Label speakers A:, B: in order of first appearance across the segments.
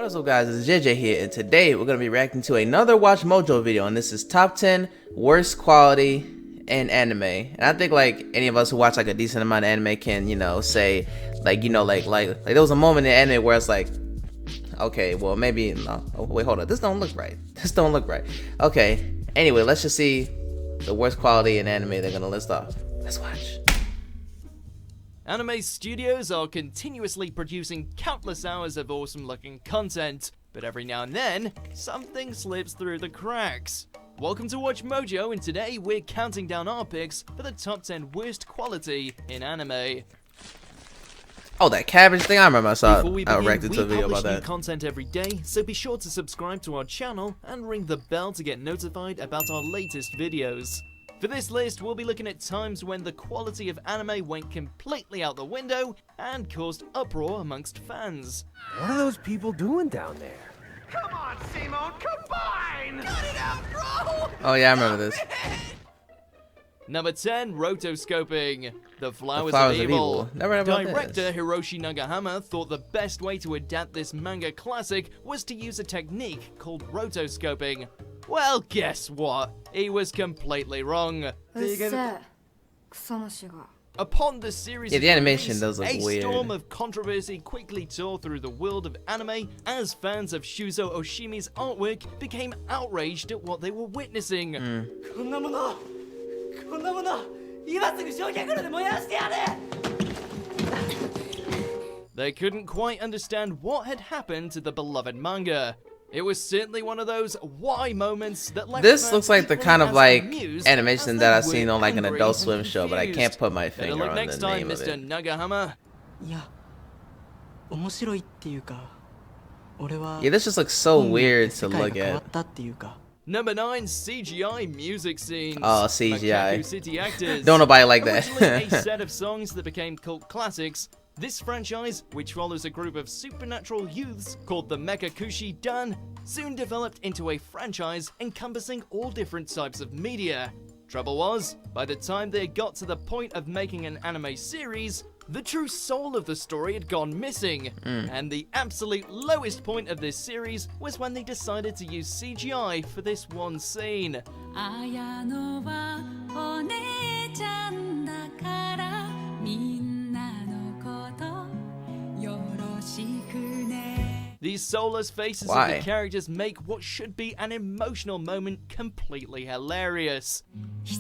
A: What is up, guys? It's JJ here, and today we're going to be reacting to another Watchmojo video, and this is top 10 worst quality in anime. And I think like any of us who watch like a decent amount of anime can, say like, like there was a moment in anime where it's like, okay, well maybe no. Oh, wait, hold on. This don't look right. This don't look right. Okay. Anyway, let's just see the worst quality in anime they're going to list off. Let's watch.
B: Anime studios are continuously producing countless hours of awesome looking content, but every now and then, something slips through the cracks. Welcome to Watchmojo, and today we're counting down our picks for the top 10 worst quality in anime.
A: Oh, that cabbage thing, I remember I reacted to a video about
B: We publish new
A: that.
B: content every day, so be sure to subscribe to our channel and ring the bell to get notified about our latest videos. For this list, we'll be looking at times when the quality of anime went completely out the window and caused uproar amongst fans.
C: What are those people doing down there?
D: Come on, Simone, combine! Cut it out, bro!
A: Oh yeah, I remember this.
B: Number 10, rotoscoping. The Flowers,
A: Flowers
B: of Evil.
A: Never heard about
B: Director
A: this.
B: Hiroshi Nagahama thought the best way to adapt this manga classic was to use a technique called rotoscoping. Well, guess what? He was completely wrong. Upon the series,
A: the animation does look
B: a
A: weird.
B: storm of controversy quickly tore through the world of anime as fans of Shuzo Oshimi's artwork became outraged at what they were witnessing. They couldn't quite understand what had happened to the beloved manga. It was certainly one of those why moments that left
A: This
B: fans
A: looks like the
B: equally
A: kind of
B: as
A: like
B: amused
A: animation
B: as
A: that
B: they
A: I've seen
B: were
A: on like an
B: angry
A: Adult
B: and
A: Swim show, but I
B: confused.
A: can't put my
B: Better
A: finger
B: luck
A: on
B: next
A: the
B: time,
A: name of
B: Mr.
A: it.
B: Nagahama.
A: Yeah, this just looks so weird to look at.
B: Number 9, CGI music scenes.
A: Oh, CGI.
B: Makaku City Actors.
A: Don't nobody like that.
B: Originally a set of songs that became cult classics, this franchise, which follows a group of supernatural youths called the Mekakushi Dan, soon developed into a franchise encompassing all different types of media. Trouble was, by the time they got to the point of making an anime series, the true soul of the story had gone missing, and the absolute lowest point of this series was when they decided to use CGI for this one scene. These soulless faces of the characters make what should be an emotional moment completely hilarious.
A: Some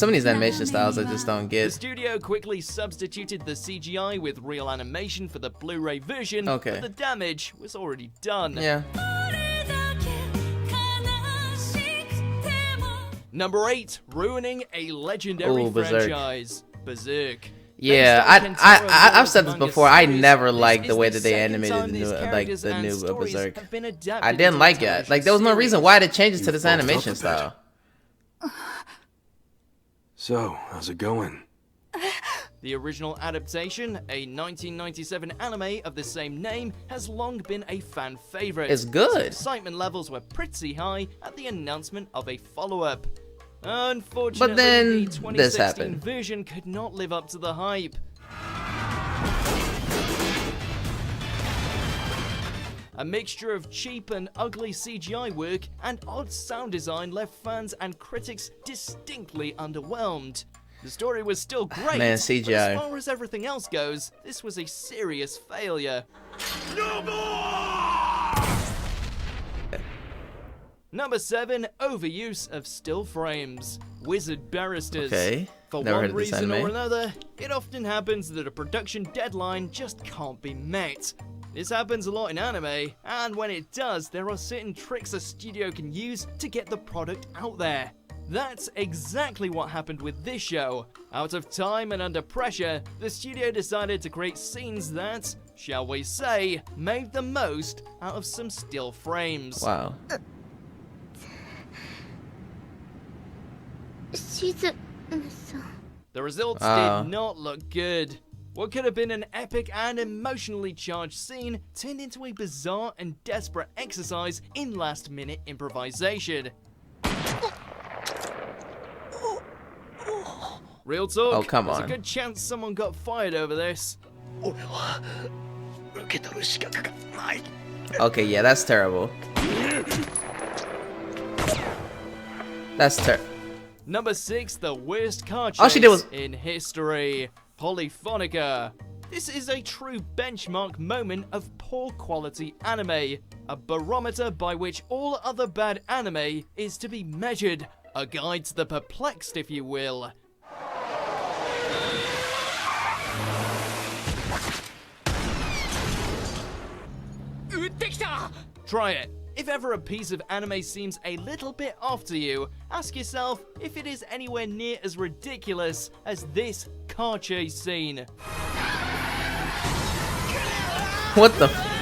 A: of these animation styles I just don't
B: The
A: get.
B: studio quickly substituted the CGI with real animation for the Blu-ray version, but the damage was already done.
A: Yeah.
B: Number 8, ruining a legendary franchise, Berserk.
A: Yeah, I've said this before. I never liked the way that they animated the new Berserk. I didn't like it. Like there was no reason why they changed it to this animation style.
C: So, how's it going?
B: The original adaptation, a 1997 anime of the same name, has long been a fan favorite.
A: It's good.
B: So excitement levels were pretty high at the announcement of a follow-up. Unfortunately,
A: But then
B: the
A: this
B: 2016
A: happened.
B: version could not live up to the hype. A mixture of cheap and ugly CGI work and odd sound design left fans and critics distinctly underwhelmed. The story was still great,
A: Man,
B: but
A: CGI.
B: as far as everything else goes, this was a serious failure.
D: No more!
B: Number 7, overuse of still frames. Wizard Barristers.
A: Okay,
B: For
A: never
B: one
A: heard of this
B: reason
A: anime.
B: or another, it often happens that a production deadline just can't be met. This happens a lot in anime, and when it does, there are certain tricks a studio can use to get the product out there. That's exactly what happened with this show. Out of time and under pressure, the studio decided to create scenes that, shall we say, made the most out of some still frames.
A: Wow.
B: The results did not look good. What could have been an epic and emotionally charged scene turned into a bizarre and desperate exercise in last-minute improvisation. Real talk,
A: Oh, come
B: there's
A: on.
B: a good chance someone got fired over this.
A: Okay, yeah, that's terrible. That's terrible.
B: Number 6, the worst car chase
A: All she did was-
B: in history. Polyphonica. This is a true benchmark moment of poor quality anime. A barometer by which all other bad anime is to be measured. A guide to the perplexed, if you will. Try it. If ever a piece of anime seems a little bit off to you, ask yourself if it is anywhere near as ridiculous as this car chase scene.
A: What the f-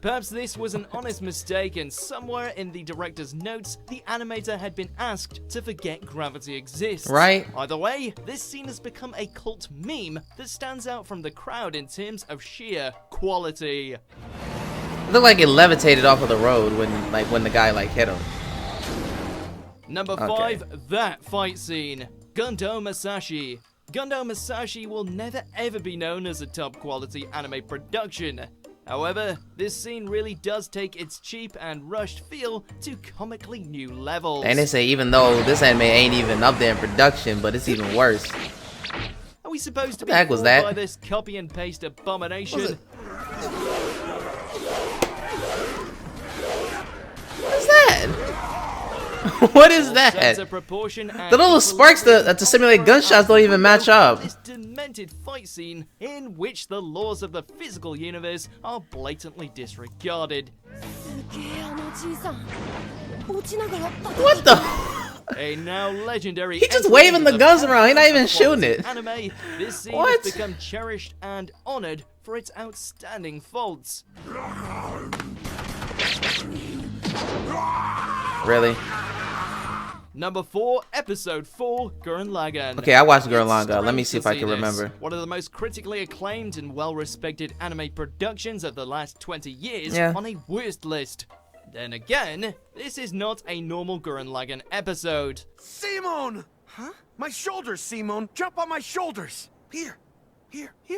B: Perhaps this was an honest mistake and somewhere in the director's notes, the animator had been asked to forget gravity exists.
A: Right.
B: Either way, this scene has become a cult meme that stands out from the crowd in terms of sheer quality.
A: It looked like it levitated off of the road when the guy like hit him.
B: Number
A: Okay.
B: 5, that fight scene. Gundo Masashi. Gundo Masashi will never ever be known as a top quality anime production. However, this scene really does take its cheap and rushed feel to comically new levels.
A: And they say even though this anime ain't even up there in production, but it's even worse.
B: Are we supposed to
A: What
B: be
A: the heck was
B: fooled
A: that?
B: by this copy and paste abomination?
A: What is that? What is
B: All
A: that?
B: sense of proportion and
A: The little sparks to simulate gunshots don't even match up.
B: This demented fight scene in which the laws of the physical universe are blatantly disregarded.
A: What the?
B: A now legendary.
A: He just
B: entry
A: waving
B: into
A: the guns around. He not even
B: quality
A: shooting it.
B: Anime. This scene
A: What?
B: has become cherished and honored for its outstanding faults.
A: Really?
B: Number 4, Episode 4, Gurren Lagann.
A: Okay, I watched Gurren
B: It's
A: Lagann. Let me
B: strange
A: see
B: to
A: if I can
B: this.
A: remember.
B: One of the most critically acclaimed and well-respected anime productions of the last 20 years
A: Yeah.
B: on a worst list. Then again, this is not a normal Gurren Lagann episode.
D: Simon! Huh? My shoulders, Simon! Jump on my shoulders! Here.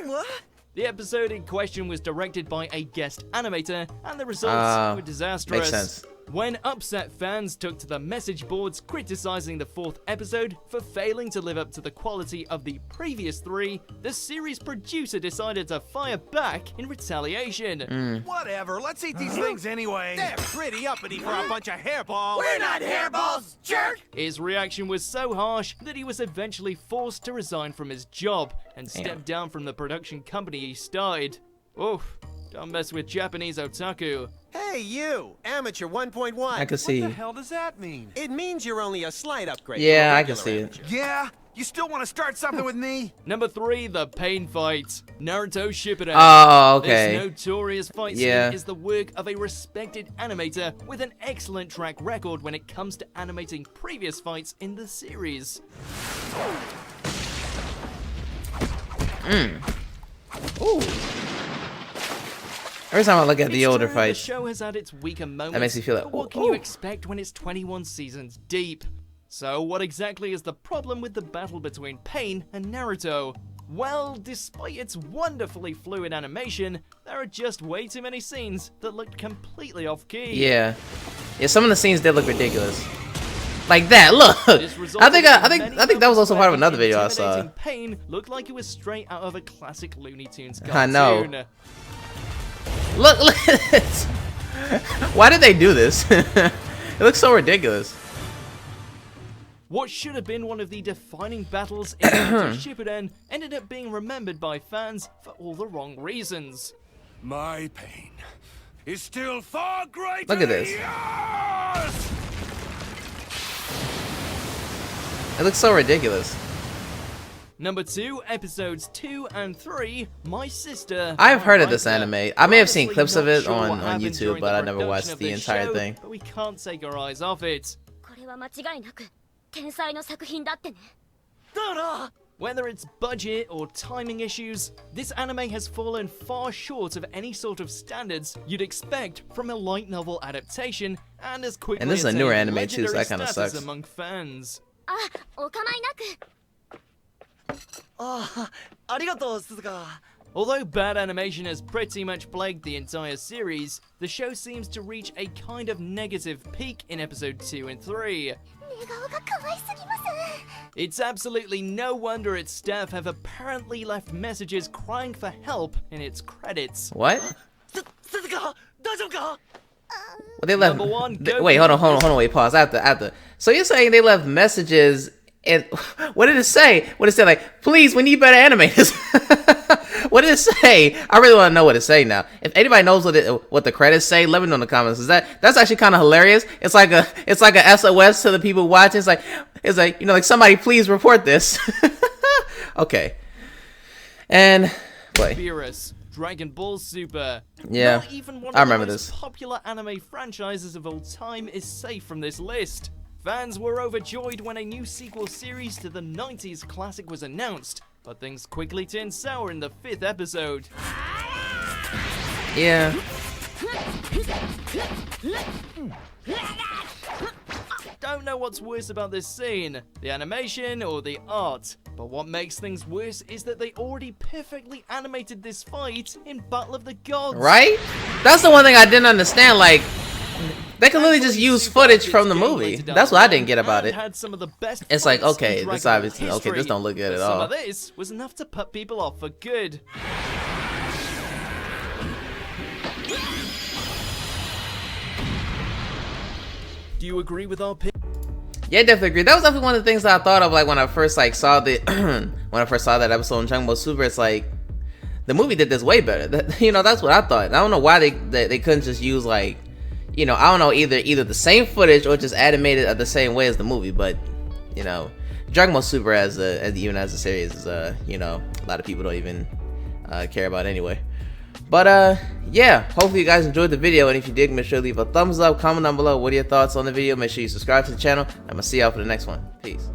D: What?
B: The episode in question was directed by a guest animator, and the results were disastrous.
A: Makes sense.
B: When upset fans took to the message boards criticizing the 4th episode for failing to live up to the quality of the previous 3, the series producer decided to fire back in retaliation.
D: Whatever, let's eat these things anyway. They're pretty uppity for a bunch of hairballs. We're not hairballs, jerk!
B: His reaction was so harsh that he was eventually forced to resign from his job and step down from the production company he started. Oof, don't mess with Japanese otaku.
E: Hey, you! Amateur 1.1.
A: I can see.
D: What the hell does that mean?
E: It means you're only a slight upgrade.
A: Yeah,
E: from a
A: I can
E: regular
A: see it.
E: amateur.
D: Yeah? You still want to start something with me?
B: Number 3, the pain fight. Naruto Shippuden.
A: Oh, okay.
B: This notorious fight
A: Yeah.
B: scene is the work of a respected animator with an excellent track record when it comes to animating previous fights in the series.
A: Ooh. Every time I look at the
B: It's
A: older
B: true,
A: fights,
B: The show has had its weaker moments.
A: makes me feel like,
B: but what
A: ooh,
B: can you
A: ooh.
B: expect when it's 21 seasons deep? So, what exactly is the problem with the battle between Pain and Naruto? Well, despite its wonderfully fluid animation, there are just way too many scenes that looked completely off key.
A: yeah, some of the scenes did look ridiculous. Like that, look.
B: This
A: I think
B: resulted in many
A: that was also part of
B: moments
A: another
B: where
A: video I
B: the
A: saw.
B: intimidating Pain looked like it was straight out of a classic Looney Tunes cartoon.
A: I know. Look at this. Why did they do this? It looks so ridiculous.
B: What should have been one of the defining battles in Naruto Shippuden ended up being remembered by fans for all the wrong reasons.
D: My pain is still far greater.
A: Look at this.
D: than yours!
A: It looks so ridiculous.
B: Number 2, episodes 2 and 3, My Sister.
A: I've heard of
B: My
A: this
B: Life.
A: anime. I may have seen
B: Honestly,
A: clips of
B: not
A: it
B: sure what
A: on
B: happened
A: YouTube,
B: during
A: but
B: the
A: I never
B: production
A: watched
B: of
A: the
B: this
A: entire
B: show,
A: thing.
B: But we can't take our eyes off it.
F: これは間違いなく天才の作品だってね。
B: Whether it's budget or timing issues, this anime has fallen far short of any sort of standards you'd expect from a light novel adaptation, and has quickly
A: And this is a
B: attained
A: newer anime too, so
B: legendary
A: that kinda
B: status
A: sucks.
B: among fans.
F: あ、お構いなく。
B: Although bad animation has pretty much plagued the entire series, the show seems to reach a kind of negative peak in episode 2 and 3.
F: 寝顔が可愛すぎます。
B: It's absolutely no wonder its staff have apparently left messages crying for help in its credits.
A: What? Well, they left.
B: Number one,
A: Wait, hold on. Wait, pause. After. So you're saying they left messages, and what did it say? What did it say? Like, please, we need better animators. What did it say? I really want to know what it say now. If anybody knows what the credits say, let me know in the comments. That's actually kind of hilarious. It's like a SOS to the people watching. It's like you know, like somebody please report this. Okay. And wait.
B: Beerus, Dragon Ball Super.
A: Yeah,
B: Not even one
A: I
B: of the
A: remember
B: most
A: this.
B: popular anime franchises of all time is safe from this list. Fans were overjoyed when a new sequel series to the 90s classic was announced, but things quickly turned sour in the 5th episode.
A: Yeah.
B: Don't know what's worse about this scene, the animation or the art, but what makes things worse is that they already perfectly animated this fight in Battle of the Gods.
A: Right? That's the one thing I didn't understand. Like, they can literally just use footage from the movie. That's what I didn't get about it.
B: Had some of the best
A: It's like,
B: fights
A: okay,
B: in
A: this
B: Dragon Ball
A: obviously, okay, this
B: history,
A: don't look good
B: but
A: at
B: some
A: all.
B: of this was enough to put people off for good. Do you agree with our pick?
A: Yeah, I definitely agree. That was definitely one of the things that I thought of, like when I first saw the when I first saw that episode in Dragon Ball Super. It's like the movie did this way better. You know, that's what I thought. I don't know why they couldn't just use, like, you know, I don't know, either the same footage or just animated the same way as the movie. But you know, Dragon Ball Super even as a series is you know, a lot of people don't even care about anyway. But yeah, hopefully you guys enjoyed the video, and if you did, make sure to leave a thumbs up, comment down below what are your thoughts on the video. Make sure you subscribe to the channel. I'm gonna see y'all for the next one. Peace.